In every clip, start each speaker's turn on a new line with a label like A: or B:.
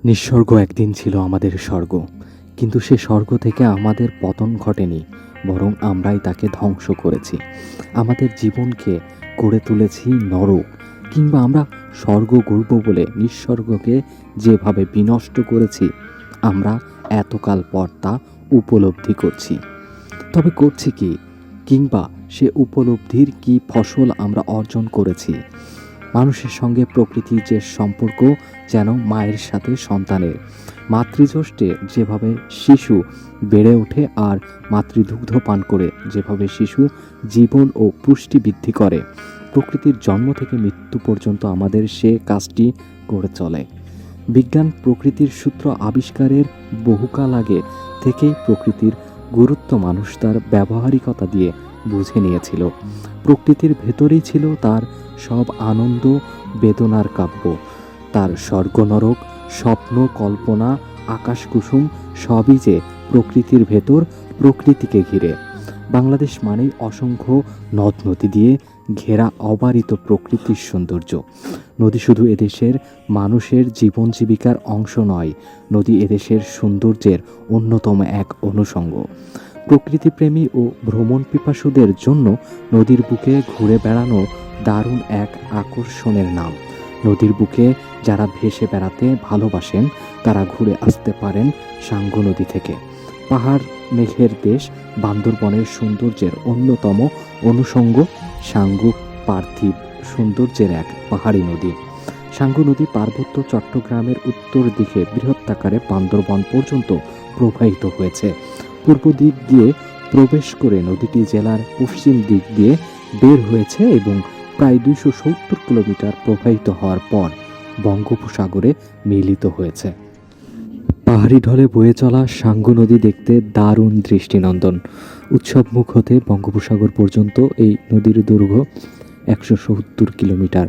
A: নিঃস্বর্গ একদিন ছিল আমাদের স্বর্গ, কিন্তু সে স্বর্গ থেকে আমাদের পতন ঘটেনি, বরং আমরাই তাকে ধ্বংস করেছি। আমাদের জীবনকে করে তুলেছি নরক, কিংবা আমরা স্বর্গ গড়ব বলে নিঃস্বর্গকে যেভাবে বিনষ্ট করেছি, আমরা এতকাল পর তা উপলব্ধি করছি। তবে করছি কি, কিংবা সে উপলব্ধির কি ফসল আমরা অর্জন করেছি? মানুষের সঙ্গে প্রকৃতির যে সম্পর্ক যেন মায়ের সাথে সন্তানের। মাতৃযষ্টে যেভাবে শিশু বেড়ে ওঠে আর মাতৃদুগ্ধ পান করে যেভাবে শিশু জীবন ও পুষ্টি বৃদ্ধি করে, প্রকৃতির জন্ম থেকে মৃত্যু পর্যন্ত আমাদের সে কাজটি করে চলে। বিজ্ঞান প্রকৃতির সূত্র আবিষ্কারের বহুকাল আগে থেকেই প্রকৃতির গুরুত্ব মানুষ তার ব্যবহারিকতা দিয়ে বুঝে নিয়েছিল। প্রকৃতির ভেতরেই ছিল তার সব আনন্দ বেদনার কাব্য, তার স্বর্গ নরক, স্বপ্ন কল্পনা, আকাশ কুসুম সবই যে প্রকৃতির ভেতর, প্রকৃতিকে ঘিরে। বাংলাদেশ মানেই অসংখ্য নদ নদী দিয়ে ঘেরা অবারিত প্রকৃতির সৌন্দর্য। নদী শুধু এদেশের মানুষের জীবন জীবিকার অংশ নয়, নদী এদেশের সৌন্দর্যের অন্যতম এক অনুষঙ্গ। প্রকৃতিপ্রেমী ও ভ্রমণ পিপাসুদের জন্য নদীর বুকে ঘুরে বেড়ানো দারুণ এক আকর্ষণের নাম। নদীর বুকে যারা ভেসে বেড়াতে ভালোবাসেন তারা ঘুরে আসতে পারেন সাঙ্গু নদী থেকে। পাহাড় মেঘের দেশ বান্দরবনের সৌন্দর্যের অন্যতম অনুষঙ্গ সাঙ্গু পার্থিব সৌন্দর্যের এক পাহাড়ি নদী। সাঙ্গু নদী পার্বত্য চট্টগ্রামের উত্তর দিকে বৃহত্তাকারে বান্দরবন পর্যন্ত প্রবাহিত হয়েছে। পূর্ব দিক দিয়ে প্রবেশ করে নদীটি জেলার পশ্চিম দিক দিয়ে বের হয়েছে এবং প্রায় 270 কিলোমিটার প্রবাহিত হওয়ার পর বঙ্গোপসাগরে মিলিত হয়েছে। পাহাড়ি ঢলে বয়ে চলা সাঙ্গু নদী দেখতে দারুণ দৃষ্টিনন্দন। উৎসবমুখ হতে বঙ্গোপসাগর পর্যন্ত এই নদীর দৈর্ঘ্য 170 কিলোমিটার।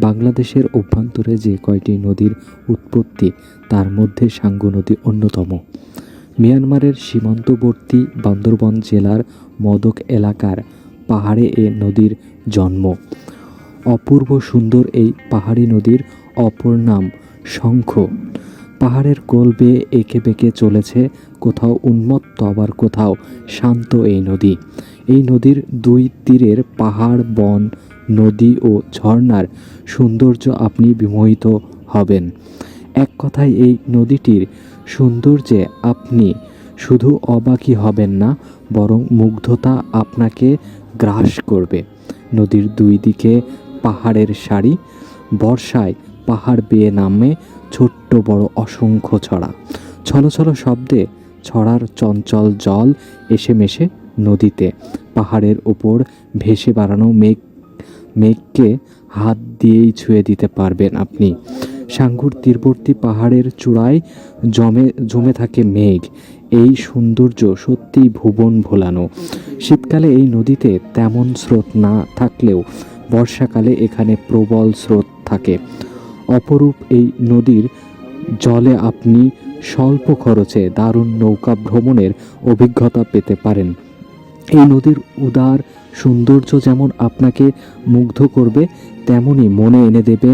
A: বাংলাদেশের অভ্যন্তরে যে কয়টি নদীর উৎপত্তি তার মধ্যে সাঙ্গু নদী অন্যতম। মিয়ানমারের সীমান্তবর্তী বান্দরবন জেলার মদক এলাকার পাহাড়ে এ নদীর জন্ম। অপূর্ব সুন্দর এই পাহাড়ি নদীর অপর নাম শঙ্খ। পাহাড়ের কোল বেয়ে এঁকে বেঁকে চলেছে, কোথাও উন্মত্ত আবার কোথাও শান্ত এই নদী। এই নদীর দুই তীরের পাহাড়, বন, নদী ও ঝর্ণার সৌন্দর্য আপনি বিমোহিত হবেন। এক কথায় এই নদীটির সৌন্দর্যে আপনি শুধু অবাকই হবেন না, বরং মুগ্ধতা আপনাকে গ্রাস করবে। নদীর দুই দিকে পাহাড়ের সারি, বর্ষায় পাহাড় বেয়ে নামে ছোট্ট বড় অসংখ্য ছড়া। ছলছল শব্দে ছড়ার চঞ্চল জল এসে মেশে নদীতে। পাহাড়ের ওপর ভেসে বেড়ানো মেঘকে হাত দিয়েই ছুঁয়ে দিতে পারবেন আপনি। সাঙ্গুর তীরবর্তী পাহাড়ের চূড়ায় জমে থাকে মেঘ। এই সৌন্দর্য সত্যিই ভুবন ভোলানো। শীতকালে এই নদীতে তেমন স্রোত না থাকলেও বর্ষাকালে এখানে প্রবল স্রোত থাকে। অপরূপ এই নদীর জলে আপনি স্বল্প খরচে দারুণ নৌকা ভ্রমণের অভিজ্ঞতা পেতে পারেন। এই নদীর উদার সৌন্দর্য যেমন আপনাকে মুগ্ধ করবে, তেমনি মনে এনে দেবে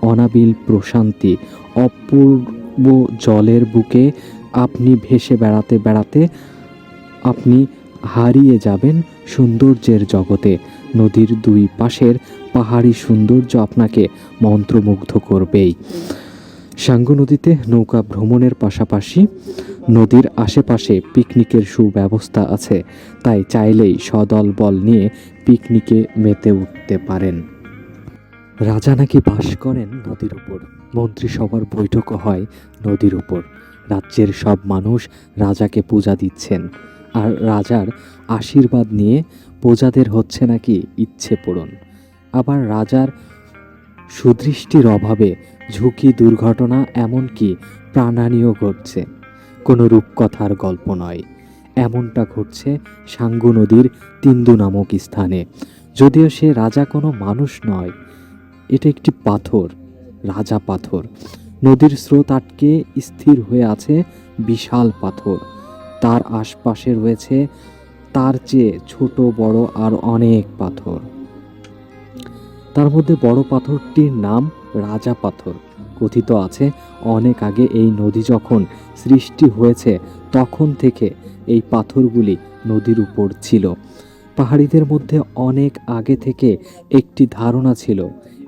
A: অনাবিল প্রশান্তি। অপূর্ব জলের বুকে আপনি ভেসে বেড়াতে বেড়াতে আপনি হারিয়ে যাবেন সৌন্দর্যের জগতে। নদীর দুই পাশের পাহাড়ি সৌন্দর্য আপনাকে মন্ত্রমুগ্ধ করবেই। সাঙ্গু নদীতে নৌকা ভ্রমণের পাশাপাশি নদীর আশেপাশে পিকনিকের সুব্যবস্থা আছে, তাই চাইলেই সদল বল নিয়ে পিকনিকে মেতে উঠতে পারেন। রাজা নাকি বাস করেন নদীর উপর, মন্ত্রিসভার বৈঠকও হয় নদীর উপর। রাজ্যের সব মানুষ রাজাকে পূজা দিচ্ছেন, আর রাজার আশীর্বাদ নিয়ে প্রজাদের হচ্ছে নাকি ইচ্ছে পূরণ। আবার রাজার সুদৃষ্টির অভাবে ঝুঁকি, দুর্ঘটনা, এমনকি প্রাণহানিও ঘটছে। কোনো রূপকথার গল্প নয়, এমনটা ঘটছে সাঙ্গু নদীর তিন্দু নামক স্থানে। যদিও সে রাজা কোনো মানুষ নয়, এটা একটি পাথর, রাজা পাথর। নদীর স্রোত আটকে স্থির হয়ে আছে বিশাল পাথর। তার আশপাশে রয়েছে তার চেয়ে ছোট বড় আর অনেক পাথর। তার মধ্যে বড় পাথরটির নাম রাজা পাথর। কথিত আছে অনেক আগে এই নদী যখন সৃষ্টি হয়েছে তখন থেকে এই পাথরগুলি নদীর উপর ছিল। পাহাড়িদের মধ্যে অনেক আগে থেকে একটি ধারণা ছিল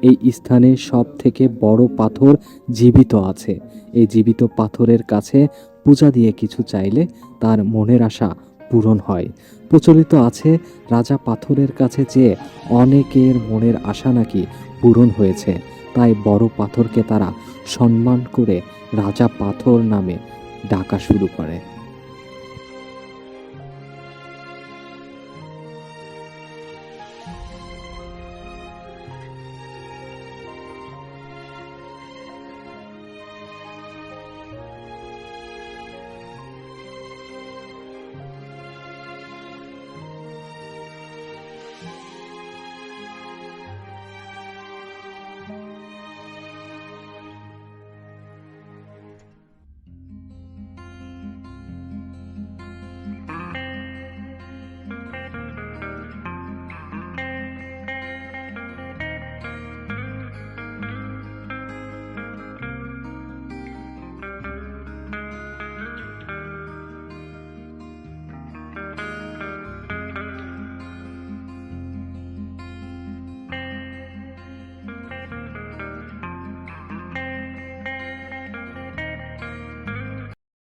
A: এই স্থানে সব থেকে বড় পাথর জীবিত আছে। এই জীবিত পাথরের কাছে পূজা দিয়ে কিছু চাইলে তার মনের আশা পূরণ হয়। প্রচলিত আছে রাজা পাথরের কাছে চেয়ে অনেকের মনের আশা নাকি পূরণ হয়েছে, তাই বড় পাথরকে তারা সম্মান করে রাজা পাথর নামে ডাকা শুরু করে।